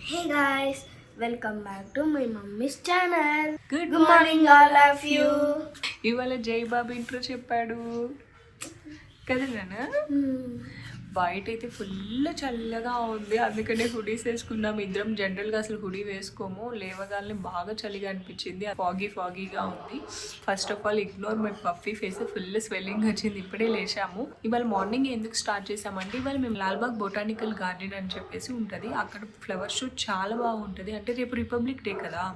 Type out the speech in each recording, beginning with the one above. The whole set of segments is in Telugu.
Hey guys, welcome back to my mommy's channel. Good Good morning all of you. ఇవాళ జై బాబు ఇంట్రో చెప్పాడు కదా నాన్న. బయట అయితే ఫుల్ చల్లగా ఉంది, అందుకనే హుడీస్ వేసుకున్నాం ఇద్దరం. జనరల్గా అసలు హుడీ వేసుకోము, లేవగానే బాగా చలిగా అనిపించింది, ఫాగీగా ఉంది. First of all ignore my puffy face, full swelling వచ్చింది. ఇప్పుడే లేచాము. ఇవాళ మార్నింగ్ ఎందుకు స్టార్ట్ చేసామంటే ఇవాళ మేము లాల్బాగ్ బొటానికల్ గార్డెన్ అని చెప్పేసి ఉంటుంది, అక్కడ ఫ్లవర్ షో చాలా బాగుంటుంది. అంటే రేపు రిపబ్లిక్ డే కదా,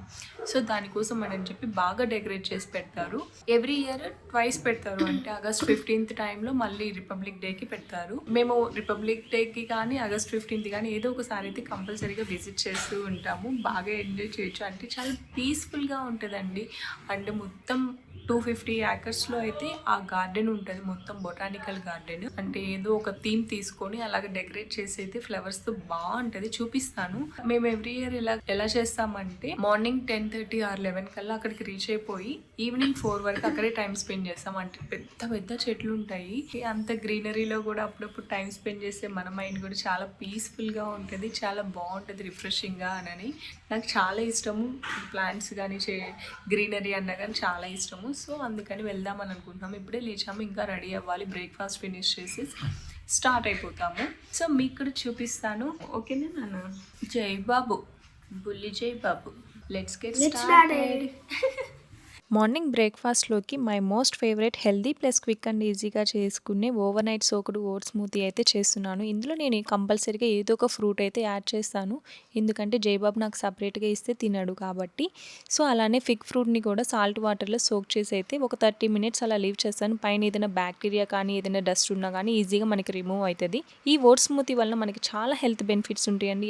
సో దానికోసం అని చెప్పి బాగా డెకరేట్ చేసి పెడతారు. ఎవ్రీ ఇయర్ ట్వైస్ పెడతారు, అంటే ఆగస్ట్ 15th టైంలో మళ్ళీ రిపబ్లిక్ డేకి పెడతారు. మేము రిపబ్లిక్ డేకి కానీ ఆగస్ట్ 15th కానీ ఏదో ఒకసారి అయితే కంపల్సరీగా విజిట్ చేస్తూ ఉంటాము. బాగా ఎంజాయ్ చేయొచ్చు, అంటే చాలా పీస్ఫుల్గా ఉంటుందండి. అంటే మొత్తం 250 acresలో అయితే ఆ గార్డెన్ ఉంటుంది, మొత్తం బొటానికల్ గార్డెన్. అంటే ఏదో ఒక థీమ్ తీసుకొని అలాగే డెకరేట్ చేసి అయితే ఫ్లవర్స్తో బాగుంటుంది. చూపిస్తాను. మేము ఎవ్రీ ఇయర్ ఎలా చేస్తామంటే మార్నింగ్ 10:30 or 11 కల్లా అక్కడికి రీచ్ అయిపోయి ఈవినింగ్ 4 వరకు అక్కడే టైం స్పెండ్ చేస్తాం. అంటే పెద్ద పెద్ద చెట్లు ఉంటాయి, అంత గ్రీనరీలో కూడా అప్పుడప్పుడు టైం స్పెండ్ చేస్తే మన మైండ్ కూడా చాలా పీస్ఫుల్గా ఉంటుంది, చాలా బాగుంటుంది, రిఫ్రెషింగ్గా అని. నాకు చాలా ఇష్టము ప్లాంట్స్ కానీ గ్రీనరీ అన్నా కానీ చాలా ఇష్టము. సో అందుకని వెళ్దామని అనుకుంటున్నాము. ఇప్పుడే లేచాము, ఇంకా రెడీ అవ్వాలి, బ్రేక్ఫాస్ట్ ఫినిష్ చేసి స్టార్ట్ అయిపోతాము. సో మీకు కూడా చూపిస్తాను, ఓకేనా నాన్న? జై బాబు, బుల్లి Jai Babu. Let's get started. Morning బ్రేక్ఫాస్ట్లోకి my most favourite healthy plus quick and ఈజీగా చేసుకునే overnight soaked oats smoothie అయితే చేస్తున్నాను. ఇందులో నేను కంపల్సరీగా ఏదో ఒక ఫ్రూట్ అయితే యాడ్ చేస్తాను, ఎందుకంటే జయబాబు నాకు సపరేట్గా ఇస్తే తినడు కాబట్టి. సో అలానే ఫిగ్ ఫ్రూట్ని కూడా సాల్ట్ వాటర్లో సోక్ చేసి అయితే ఒక 30 minutes అలా లీవ్ చేస్తాను. పైన ఏదైనా బ్యాక్టీరియా కానీ ఏదైనా డస్ట్ ఉన్నా కానీ ఈజీగా మనకి రిమూవ్ అవుతుంది. ఈ ఓట్స్ స్మూతీ వల్ల మనకి చాలా హెల్త్ బెనిఫిట్స్ ఉంటాయండి.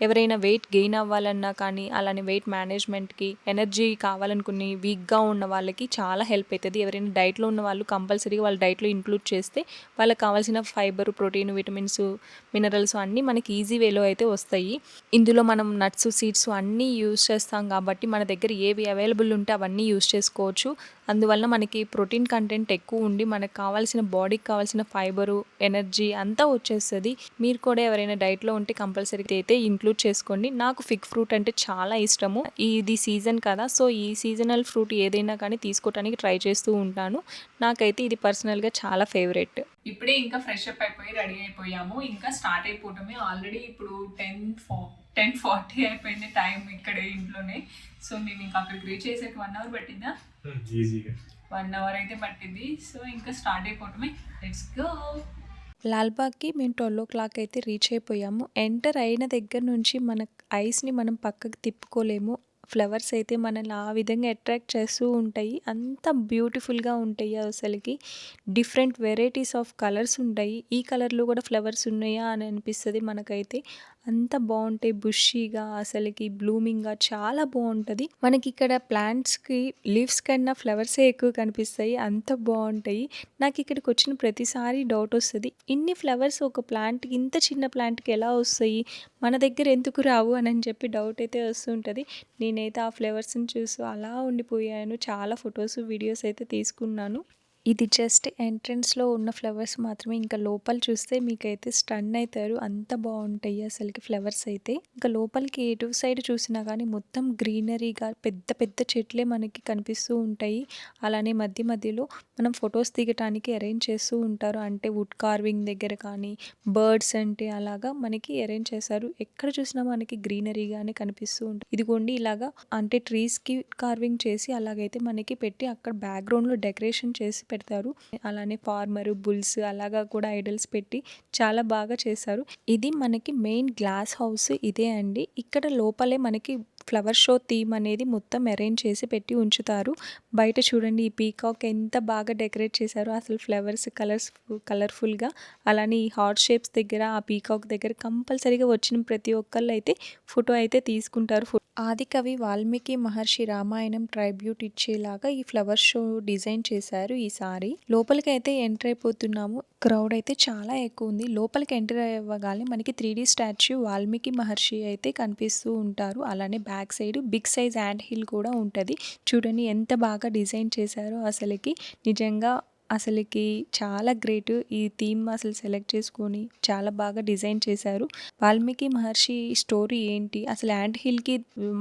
ఎవరైనా వెయిట్ గెయిన్ అవ్వాలన్నా కానీ, అలానే వెయిట్ మేనేజ్మెంట్కి, ఎనర్జీ కావాలనుకుని వీక్గా ఉన్న వాళ్ళకి చాలా హెల్ప్ అవుతుంది. ఎవరైనా డైట్లో ఉన్న వాళ్ళు కంపల్సరీగా వాళ్ళ డైట్లో ఇంక్లూడ్ చేస్తే వాళ్ళకి కావాల్సిన ఫైబర్, ప్రోటీన్, విటమిన్స్, మినరల్స్ అన్నీ మనకి ఈజీ వేలో అయితే వస్తాయి. ఇందులో మనం నట్స్, సీడ్స్ అన్నీ యూజ్ చేస్తాం కాబట్టి మన దగ్గర ఏవి అవైలబుల్ ఉంటే అవన్నీ యూజ్ చేసుకోవచ్చు. అందువల్ల మనకి ప్రోటీన్ కంటెంట్ ఎక్కువ ఉండి మనకు కావాల్సిన బాడీకి కావాల్సిన ఫైబరు, ఎనర్జీ అంతా వచ్చేస్తుంది. మీరు కూడా ఎవరైనా డైట్లో ఉంటే కంపల్సరీగా అయితే ఇంక్లూడ్ చేసుకోండి. నాకు ఫిగ్ ఫ్రూట్ అంటే చాలా ఇష్టము. ఇది సీజన్ కదా, సో ఈ సీజనల్ ఫ్రూట్ ఏదైనా కానీ తీసుకోవడానికి ట్రై చేస్తూ ఉంటాను. నాకైతే ఇది పర్సనల్గా చాలా ఫేవరెట్. ఇప్పుడే ఇంకా ఫ్రెష్ అప్ అయిపోయి రెడీ అయిపోయాము, ఇంకా స్టార్ట్ అయిపోవటమే. ఆల్రెడీ ఇప్పుడు 10:40 అయిపోయింది టైం ఇక్కడే ఇంట్లోనే. సో మేము ఇంకా అక్కడికి రీచ్ చేసాక 1 hour పట్టిందా? ఈజీగా 1 hour అయితే పట్టింది. సో ఇంకా స్టార్ట్ అయిపోవటమే, లెట్స్ గో. లాల్బాగ్కి మేము 12 o'clock అయితే రీచ్ అయిపోయాము. ఎంటర్ అయిన దగ్గర నుంచి మన ఐస్ని మనం పక్కకు తిప్పుకోలేము. ఫ్లవర్స్ అయితే మనల్ని ఆ విధంగా అట్రాక్ట్ చేస్తూ ఉంటాయి, అంత బ్యూటిఫుల్గా ఉంటాయి. అసలుకి డిఫరెంట్ వెరైటీస్ ఆఫ్ కలర్స్ ఉంటాయి. ఈ కలర్లో కూడా ఫ్లవర్స్ ఉన్నాయా అని అనిపిస్తుంది మనకైతే. అంత బాగుంటాయి, బుషీగా, అసలుకి బ్లూమింగ్గా చాలా బాగుంటుంది. మనకి ఇక్కడ ప్లాంట్స్కి లీవ్స్ కన్నా ఫ్లవర్సే ఎక్కువ కనిపిస్తాయి, అంత బాగుంటాయి. నాకు ఇక్కడికి వచ్చిన ప్రతిసారి డౌట్ వస్తుంది, ఇన్ని ఫ్లవర్స్ ఒక ప్లాంట్కి, ఇంత చిన్న ప్లాంట్కి ఎలా వస్తాయి, మన దగ్గర ఎందుకు రావు అని చెప్పి డౌట్ అయితే వస్తుంటుంది. నేనైతే ఆ ఫ్లవర్స్ని చూసి అలా ఉండిపోయాను. చాలా ఫొటోస్, వీడియోస్ అయితే తీసుకున్నాను. ఇది జస్ట్ ఎంట్రన్స్లో ఉన్న ఫ్లవర్స్ మాత్రమే, ఇంకా లోపల చూస్తే మీకైతే స్టన్ అవుతారు, అంత బాగుంటాయి అసలుకి ఫ్లవర్స్ అయితే. ఇంకా లోపలికి ఎటు సైడ్ చూసినా కానీ మొత్తం గ్రీనరీగా పెద్ద పెద్ద చెట్లే మనకి కనిపిస్తూ ఉంటాయి. అలానే మధ్య మధ్యలో మనం ఫొటోస్ దిగటానికి అరేంజ్ చేస్తూ ఉంటారు, అంటే వుడ్ కార్వింగ్ దగ్గర కానీ, బర్డ్స్ అంటే అలాగా మనకి అరేంజ్ చేశారు. ఎక్కడ చూసినా మనకి గ్రీనరీగానే కనిపిస్తూ ఉంటుంది. ఇదిగోండి ఇలాగా, అంటే ట్రీస్కి కార్వింగ్ చేసి అలాగైతే మనకి పెట్టి అక్కడ బ్యాక్గ్రౌండ్లో డెకరేషన్ చేసి పెడతారు. అలానే ఫార్మర్, బుల్స్ అలాగా కూడా ఐడల్స్ పెట్టి చాలా బాగా చేశారు. ఇది మనకి మెయిన్ గ్లాస్ హౌస్ ఇదే అండి. ఇక్కడ లోపలే మనకి ఫ్లవర్ షో థీమ్ అనేది మొత్తం అరేంజ్ చేసి పెట్టి ఉంచుతారు. బయట చూడండి ఈ పీకాక్ ఎంత బాగా డెకరేట్ చేశారో, అసలు ఫ్లవర్స్ కలర్ఫుల్గా. అలానే ఈ హార్ట్ షేప్స్ దగ్గర, ఆ పీకాక్ దగ్గర కంపల్సరీగా వచ్చిన ప్రతి ఒక్కళ్ళు అయితే ఫోటో అయితే తీసుకుంటారు. ఆదికవి వాల్మీకి మహర్షి రామాయణం ట్రైబ్యూట్ ఇచ్చేలాగా ఈ ఫ్లవర్ షో డిజైన్ చేశారు ఈసారి. లోపలికి అయితే ఎంటర్ అయిపోతున్నాము. క్రౌడ్ అయితే చాలా ఎక్కువ ఉంది. లోపలికి ఎంటర్ అవ్వగానే మనకి 3D స్టాచ్యూ వాల్మీకి మహర్షి అయితే కనిపిస్తూ ఉంటారు. అలానే back side big size ant hill కూడా ఉంటుంది. చూడండి ఎంత బాగా డిజైన్ చేశారో, అసలుకి నిజంగా అసలుకి చాలా గ్రేట్. ఈ థీమ్ అసలు సెలెక్ట్ చేసుకొని చాలా బాగా డిజైన్ చేశారు. వాల్మీకి మహర్షి స్టోరీ ఏంటి, అసలు యాంట్ హిల్కి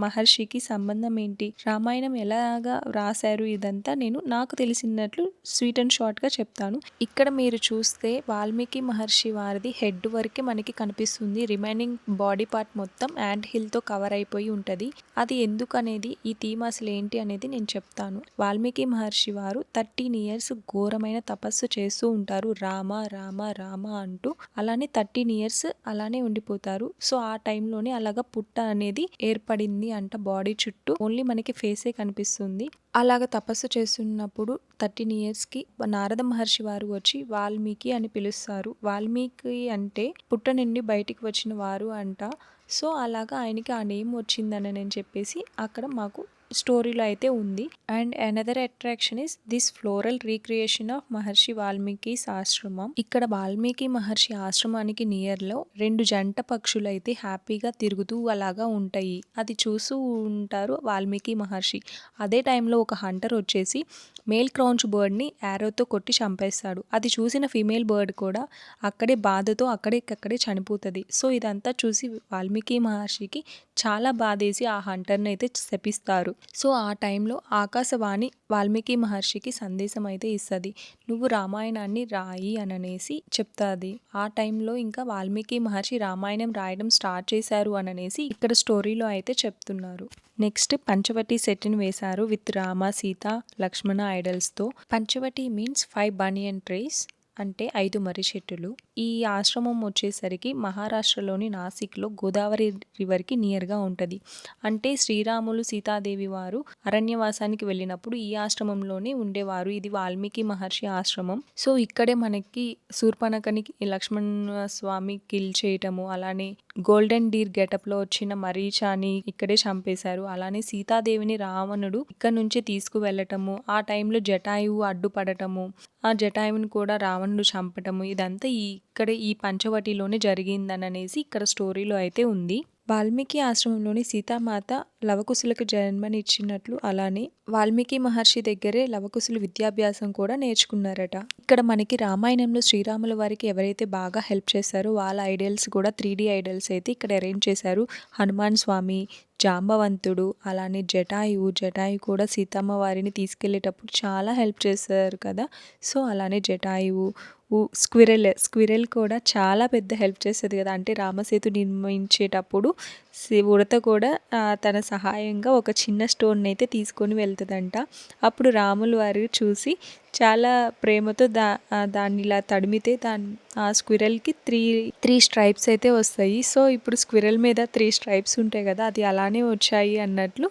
మహర్షికి సంబంధం ఏంటి, రామాయణం ఎలాగా రాశారు, ఇదంతా నేను నాకు తెలిసినట్లు స్వీట్ అండ్ షార్ట్గా చెప్తాను. ఇక్కడ మీరు చూస్తే వాల్మీకి మహర్షి వారిది హెడ్ వరకే మనకి కనిపిస్తుంది. రిమైనింగ్ బాడీ పార్ట్ మొత్తం యాంట్ హిల్తో కవర్ అయిపోయి ఉంటుంది. అది ఎందుకు అనేది, ఈ థీమ్ అసలు ఏంటి అనేది నేను చెప్తాను. వాల్మీకి మహర్షి వారు 13 ఇయర్స్ ఘోరమైన తపస్సు చేస్తూ ఉంటారు. రామ రామ రామ అంటూ అలానే 13 ఇయర్స్ అలానే ఉండిపోతారు. సో ఆ టైంలోనే అలాగా పుట్ట అనేది ఏర్పడింది అంట బాడీ చుట్టూ. ఓన్లీ మనకి ఫేసే కనిపిస్తుంది. అలాగ తపస్సు చేస్తున్నప్పుడు 13 ఇయర్స్కి నారద మహర్షి వారు వచ్చి వాల్మీకి అని పిలుస్తారు. వాల్మీకి అంటే పుట్ట నుండి బయటికి వచ్చిన వారు అంట. సో అలాగా ఆయనకి ఆ నేమ్ వచ్చిందని నేను చెప్పేసి అక్కడ మాకు స్టోరీలో అయితే ఉంది. And another attraction is this floral recreation of Maharshi Valmiki ఆశ్రమం. ఇక్కడ వాల్మీకి మహర్షి ఆశ్రమానికి నియర్ లో 2 జంట పక్షులు అయితే హ్యాపీగా తిరుగుతూ అలాగా ఉంటాయి. అది చూస్తూ ఉంటారు వాల్మీకి మహర్షి. అదే టైంలో ఒక హంటర్ వచ్చేసి మేల్ క్రౌంచ్ బర్డ్ని యారోతో కొట్టి చంపేస్తాడు. అది చూసిన ఫీమేల్ బర్డ్ కూడా అక్కడే బాధతో అక్కడే చనిపోతుంది. సో ఇదంతా చూసి వాల్మీకి మహర్షికి చాలా బాధేసి ఆ హంటర్ని అయితే శపిస్తారు. సో ఆ టైంలో ఆకాశవాణి వాల్మీకి మహర్షికి సందేశం అయితే ఇస్తుంది. నువ్వు రామాయణాన్ని రాయి అననేసి చెప్తాది. ఆ టైంలో ఇంకా వాల్మీకి మహర్షి రామాయణం రాయడం స్టార్ట్ చేశారు అననేసి ఇక్కడ స్టోరీలో అయితే చెప్తున్నారు. నెక్స్ట్ పంచవటి సెట్ని వేశారు విత్ రామ, సీత, లక్ష్మణ ఐడల్స్తో. పంచవటి మీన్స్ 5 బనియన్ ట్రీస్, అంటే 5 మర్రి చెట్టులు. ఈ ఆశ్రమం వచ్చేసరికి మహారాష్ట్రలోని నాసిక్లో గోదావరి రివర్కి నియర్గా ఉంటుంది. అంటే శ్రీరాములు సీతాదేవి వారు అరణ్యవాసానికి వెళ్ళినప్పుడు ఈ ఆశ్రమంలోనే ఉండేవారు. ఇది వాల్మీకి మహర్షి ఆశ్రమం. సో ఇక్కడే మనకి శూర్పణఖని లక్ష్మణ స్వామి కిల్ చేయటము, అలానే గోల్డెన్ డీర్ గెటప్లో వచ్చిన మరీచాని ఇక్కడే చంపేశారు. అలానే సీతాదేవిని రావణుడు ఇక్కడ నుంచి తీసుకువెళ్ళటము, ఆ టైంలో జటాయువు అడ్డుపడటము, ఆ జటాయువుని కూడా రావణుడు చంపటము, ఇదంతా ఇక్కడ ఈ పంచవటిలోనే జరిగిందననేసి ఇక్కడ స్టోరీలో అయితే ఉంది. వాల్మీకి ఆశ్రమంలోని సీతామాత లవకుశులకు జన్మనిచ్చినట్లు, అలానే వాల్మీకి మహర్షి దగ్గరే లవకుశులు విద్యాభ్యాసం కూడా నేర్చుకున్నారట. ఇక్కడ మనకి రామాయణంలో శ్రీరాముల వారికి ఎవరైతే బాగా హెల్ప్ చేశారో వాళ్ళ ఐడల్స్ కూడా 3D ఐడల్స్ అయితే ఇక్కడ అరేంజ్ చేశారు. హనుమాన్ స్వామి, జాంబవంతుడు, అలానే జటాయు కూడా సీతమ్మ వారిని తీసుకెళ్లేటప్పుడు చాలా హెల్ప్ చేశారు కదా. సో అలానే జటాయువు, స్క్విరెల్ కూడా చాలా పెద్ద హెల్ప్ చేస్తుంది కదా. అంటే రామసేతు నిర్మించేటప్పుడు ఉడత కూడా తన సహాయంగా ఒక చిన్న స్టోన్ అయితే తీసుకొని వెళ్తుందంట. అప్పుడు రాములు వారు చూసి చాలా ప్రేమతో దాన్ని ఇలా తడిమితే ఆ స్క్విరెల్కి త్రీ స్ట్రైప్స్ అయితే వస్తాయి. సో ఇప్పుడు స్క్విరెల్ మీద 3 స్ట్రైప్స్ ఉంటాయి కదా, అది అలానే వచ్చాయి అన్నట్లు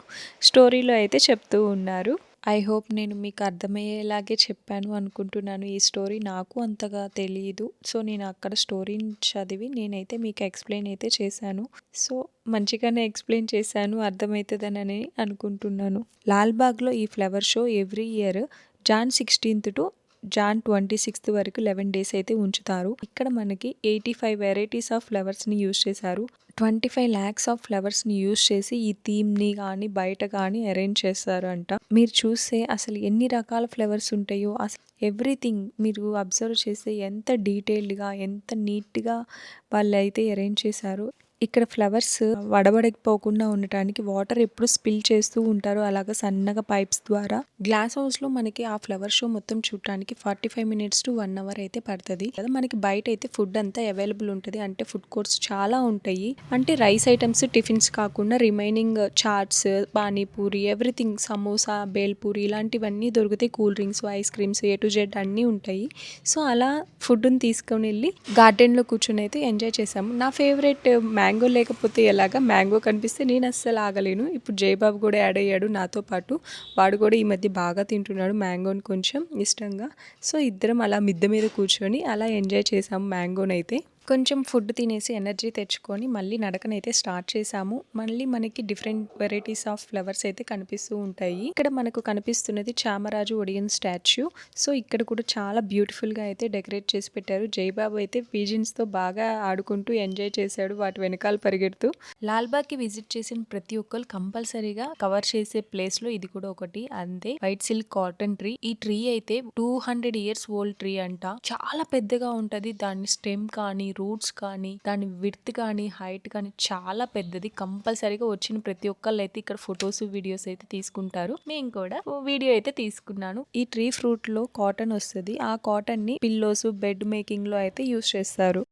స్టోరీలో అయితే చెప్తూ ఉన్నారు. ఐ హోప్ నేను మీకు అర్థమయ్యేలాగే చెప్పాను అనుకుంటున్నాను. ఈ స్టోరీ నాకు అంతగా తెలియదు. సో నేను అక్కడ స్టోరీని చదివి నేనైతే మీకు ఎక్స్ప్లెయిన్ అయితే చేశాను. సో మంచిగానే ఎక్స్ప్లెయిన్ చేశాను, అర్థమవుతుందని అనుకుంటున్నాను. లాల్బాగ్లో ఈ flower show every year Jan 16th to Jan 26th వరకు 11 days అయితే ఉంచుతారు. ఇక్కడ మనకి 85 వెరైటీస్ ఆఫ్ ఫ్లవర్స్ని యూజ్ చేశారు. 25 lakhs ఆఫ్ ఫ్లవర్స్ని యూజ్ చేసి ఈ థీమ్ని కానీ బయట కానీ అరేంజ్ చేస్తారు అంట. మీరు చూస్తే అసలు ఎన్ని రకాల ఫ్లవర్స్ ఉంటాయో, అసలు ఎవ్రీథింగ్ మీరు అబ్జర్వ్ చేస్తే ఎంత డీటెయిల్డ్గా ఎంత నీట్గా వాళ్ళు అయితే అరేంజ్ చేశారు. ఇక్కడ ఫ్లవర్స్ వడబడకపోకుండా ఉండటానికి వాటర్ ఎప్పుడు స్పిల్ చేస్తూ ఉంటారు, అలాగా సన్నగా పైప్స్ ద్వారా. గ్లాస్ హౌస్లో మనకి ఆ ఫ్లవర్ షో మొత్తం చూడటానికి 45 minutes to 1 hour అయితే పడుతుంది కదా. మనకి బయట అయితే ఫుడ్ అంతా అవైలబుల్ ఉంటుంది. అంటే ఫుడ్ కోర్ట్స్ చాలా ఉంటాయి. అంటే రైస్ ఐటమ్స్, టిఫిన్స్ కాకుండా రిమైనింగ్ చాట్స్, పానీపూరి, ఎవ్రీథింగ్, సమోసా, బేల్పూరి ఇలాంటివన్నీ దొరుకుతాయి. Cool drinks, ice creams, A to Z అన్నీ ఉంటాయి. సో అలా ఫుడ్ని తీసుకొని వెళ్ళి గార్డెన్లో కూర్చొని అయితే ఎంజాయ్ చేసాము. నా ఫేవరెట్ మ్యాంగో లేకపోతే ఎలాగా, మ్యాంగో కనిపిస్తే నేను అస్సలు ఆగలేను. ఇప్పుడు జయబాబు కూడా యాడ్ అయ్యాడు నాతో పాటు. వాడు కూడా ఈ మధ్య బాగా తింటున్నాడు మ్యాంగోని కొంచెం ఇష్టంగా. సో ఇద్దరం అలా మిద్దె మీద కూర్చొని అలా ఎంజాయ్ చేసాము మ్యాంగోని అయితే. కొంచెం ఫుడ్ తినేసి ఎనర్జీ తెచ్చుకొని మళ్ళీ నడకనైతే స్టార్ట్ చేసాము. మళ్ళీ మనకి డిఫరెంట్ వెరైటీస్ ఆఫ్ ఫ్లవర్స్ అయితే కనిపిస్తూ ఉంటాయి. ఇక్కడ మనకు కనిపిస్తున్నది చామరాజు ఒడియన్ స్టాచ్యూ. సో ఇక్కడ కూడా చాలా బ్యూటిఫుల్ గా అయితే డెకరేట్ చేసి పెట్టారు. జైబాబు అయితే పీజిన్స్ తో బాగా ఆడుకుంటూ ఎంజాయ్ చేశాడు, వాటి వెనకాల పరిగెడుతూ. లాల్బాగ్ కి విజిట్ చేసిన ప్రతి ఒక్కరు కంపల్సరీగా కవర్ చేసే ప్లేస్ లో ఇది కూడా ఒకటి. అంతే వైట్ సిల్క్ కాటన్ ట్రీ. ఈ ట్రీ అయితే 200 ఇయర్స్ ఓల్డ్ ట్రీ అంట. చాలా పెద్దగా ఉంటది. దాని స్టెమ్ కానీ, రూట్స్ కానీ, దాని విడ్త్ కానీ, హైట్ కానీ చాలా పెద్దది. కంపల్సరీగా వచ్చిన ప్రతి ఒక్కళ్ళు అయితే ఇక్కడ ఫొటోస్, వీడియోస్ అయితే తీసుకుంటారు. మేము కూడా వీడియో అయితే తీసుకున్నాను. ఈ ట్రీ ఫ్రూట్ లో కాటన్ వస్తుంది. ఆ కాటన్ ని పిల్లోస్, బెడ్ మేకింగ్ లో అయితే యూస్ చేస్తారు.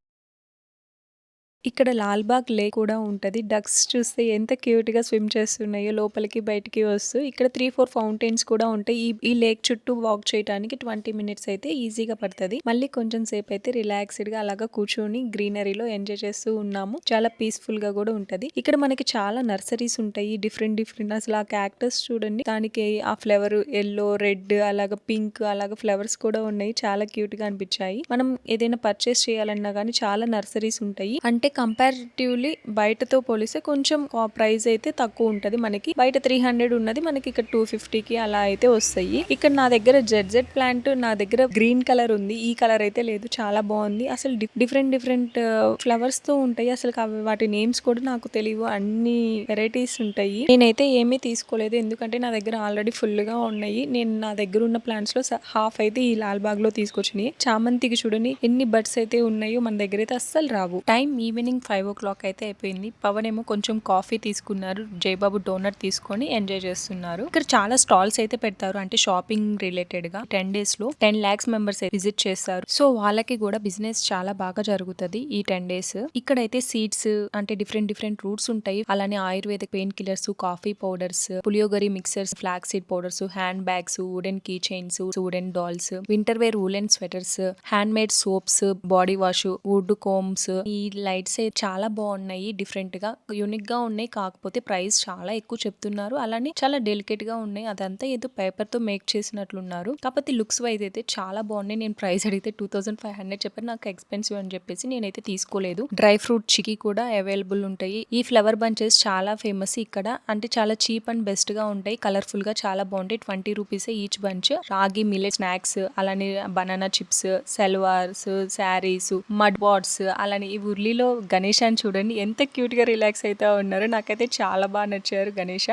ఇక్కడ లాల్బాగ్ లేక్ కూడా ఉంటది. డక్స్ చూస్తే ఎంత క్యూట్ గా స్విమ్ చేస్తున్నాయో లోపలికి బయటికి వస్తూ. ఇక్కడ 3-4 ఫౌంటైన్స్ కూడా ఉంటాయి. ఈ లేక్ చుట్టూ వాక్ చేయడానికి 20 మినిట్స్ అయితే ఈజీగా పడుతుంది. మళ్ళీ కొంచెం సేపు అయితే రిలాక్స్డ్ గా అలాగా కూర్చొని గ్రీనరీలో ఎంజాయ్ చేస్తూ ఉన్నాము. చాలా పీస్ఫుల్ గా కూడా ఉంటది. ఇక్కడ మనకి చాలా నర్సరీస్ ఉంటాయి. డిఫరెంట్ అసలు ఆ క్యాక్టస్ చూడండి, దానికి ఆ ఫ్లవర్ ఎల్లో, రెడ్, అలాగా పింక్, అలాగా ఫ్లవర్స్ కూడా ఉన్నాయి. చాలా క్యూట్ గా అనిపించాయి. మనం ఏదైనా పర్చేస్ చేయాలన్నా గానీ చాలా నర్సరీస్ ఉంటాయి. అంటే కంపారిటివ్లీ బయటతో పోలిస్తే కొంచెం ప్రైస్ అయితే తక్కువ ఉంటది. మనకి బయట 300 ఉన్నది మనకి ఇక్కడ 250కి అలా అయితే వస్తాయి. ఇక్కడ నా దగ్గర జెడ్ ప్లాంట్ నా దగ్గర గ్రీన్ కలర్ ఉంది. ఈ కలర్ అయితే లేదు. చాలా బాగుంది. అసలు డిఫరెంట్ ఫ్లవర్స్ తో ఉంటాయి. అసలు వాటి నేమ్స్ కూడా నాకు తెలియవు. అన్ని వెరైటీస్ ఉంటాయి. నేనైతే ఏమీ తీసుకోలేదు, ఎందుకంటే నా దగ్గర ఆల్రెడీ ఫుల్ గా ఉన్నాయి. నేను నా దగ్గర ఉన్న ప్లాంట్స్ లో హాఫ్ అయితే ఈ లాల్బాగ్ లో తీసుకొచ్చినాయి. చామంతికి చూడండి ఎన్ని బడ్స్ అయితే ఉన్నాయో, మన దగ్గర అయితే అస్సలు రావు. టైం ఈవినింగ్ 5 o'clock అయితే అయిపోయింది. పవన్ ఏమో కొంచెం కాఫీ తీసుకున్నారు. జైబాబు డోనట్ తీసుకొని ఎంజాయ్ చేస్తున్నారు. ఇక్కడ చాలా స్టాల్స్ అయితే పెడతారు, అంటే షాపింగ్ రిలేటెడ్ గా. 10 days లో 10 lakhs మెంబర్స్ విజిట్ చేస్తారు. సో వాళ్ళకి కూడా బిజినెస్ చాలా బాగా జరుగుతుంది ఈ 10 days. ఇక్కడైతే సీడ్స్, అంటే డిఫరెంట్ రూట్స్ ఉంటాయి. అలానే ayurvedic pain killers, coffee powders, puliyogare mixers, flax seed powders, hand bags, wooden key chains, wooden dolls, winter wear woollen sweaters, hand made soaps, body wash, wood combs. ఈ లైట్స్ చాలా బాగున్నాయి. డిఫరెంట్ గా యూనిక్ గా ఉన్నాయి. కాకపోతే ప్రైస్ చాలా ఎక్కువ చెప్తున్నారు. అలానే చాలా డెలికేట్ గా ఉన్నాయి. అదంతా ఏదో పేపర్ తో మేక్ చేసినట్లున్నారు. కాకపోతే లుక్స్ వైజ్ అయితే చాలా బాగున్నాయి. నేను ప్రైస్ అడిగితే 2500 చెప్పారు. నాకు ఎక్స్పెన్సివ్ అని చెప్పేసి నేనైతే తీసుకోలేదు. డ్రై ఫ్రూట్ చికీ కూడా అవైలబుల్ ఉంటాయి. ఈ ఫ్లవర్ బంచెస్ చాలా ఫేమస్ ఇక్కడ. అంటే చాలా చీప్ అండ్ బెస్ట్ గా ఉంటాయి. కలర్ఫుల్ గా చాలా బాగుంటాయి. 20 rupees each bunch. Ragi millet snacks, అలానే banana chips, salwars, saris, mud pots, అలానే ఈ ఉర్లీలో గణేష్ అని చూడండి ఎంత క్యూట్ గా రిలాక్స్ అయితే ఉన్నారు. నాకైతే చాలా బాగా నచ్చారు గణేష.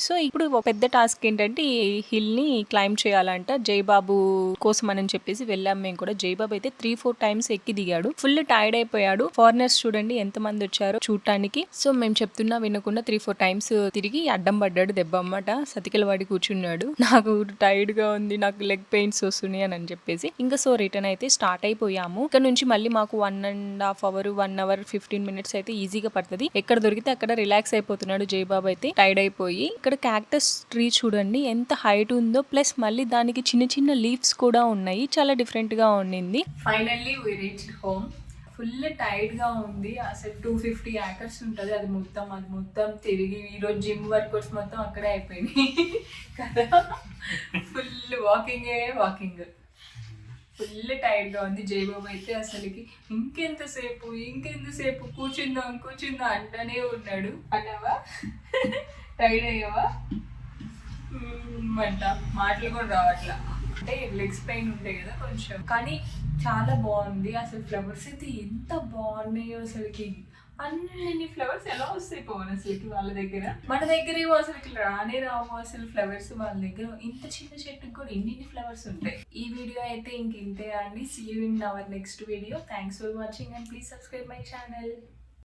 సో ఇప్పుడు పెద్ద టాస్క్ ఏంటంటే ఈ హిల్ ని క్లైంబ్ చేయాలంట. జైబాబు కోసం అని చెప్పేసి వెళ్ళాం మేము కూడా. జైబాబు అయితే 3-4 times ఎక్కి దిగాడు. ఫుల్ టైర్డ్ అయిపోయాడు. ఫారినర్స్ చూడండి ఎంత మంది వచ్చారో చూడటానికి. సో మేము చెప్తున్నా వినకుండా 3-4 times తిరిగి అడ్డం పడ్డాడు దెబ్బ అన్నమాట. సతికిల వాడి కూర్చున్నాడు. నాకు టైర్డ్ గా ఉంది, నాకు లెగ్ పెయిన్స్ వస్తున్నాయి అని చెప్పేసి ఇంకా సో రిటర్న్ అయితే స్టార్ట్ అయిపోయాము. ఇక్కడ నుంచి మళ్ళీ మాకు 1.5 hour 1 hour 15 minutes అయితే ఈజీగా పడుతుంది. ఎక్కడ దొరికితే అక్కడ రిలాక్స్ అయిపోతున్నాడు జైబాబు అయితే టైర్డ్ అయిపోయి. ఇక్కడ క్యాక్టస్ ట్రీ చూడండి ఎంత హైట్ ఉందో, ప్లస్ మళ్ళీ దానికి చిన్న లీవ్స్ కూడా ఉన్నాయి. చాలా డిఫరెంట్ గా ఉండింది. Finally we reached home. Full tired గా ఉంది. అసలు 250 acres ఉంటుంది. అది మొత్తం తిరిగి ఈరోజు జిమ్ వర్కౌట్స్ మొత్తం అక్కడే అయిపోయినాయి కదా. ఫుల్ వాకింగ్ ఫుల్ టైర్డ్ గా ఉంది. జైబాబు అయితే అసలుకి ఇంకెంతసేపు కూర్చుందాం అంటనే ఉన్నాడు. అన్నావా? టైర్డ్ అయ్యావా? అంట మాటలు కూడా రావట్లా. అంటే లెగ్స్ పెయిన్ ఉంటాయి కదా కొంచెం, కానీ చాలా బాగుంది. అసలు ఫ్లవర్స్ అయితే ఎంత బాగున్నాయో అసలుకి. అన్ని ఫ్లవర్స్ ఎలా వస్తాయి పవన్ అసలుకి వాళ్ళ దగ్గర? మన దగ్గర ఏమో అసలు రానే రావు అసలు ఫ్లవర్స్. వాళ్ళ దగ్గర ఇంత చిన్న చెట్టుకి కూడా ఎన్ని ఫ్లవర్స్ ఉంటాయి. ఈ వీడియో అయితే ఇంతే అండి. See you in our next video. Thanks for watching and please subscribe my channel.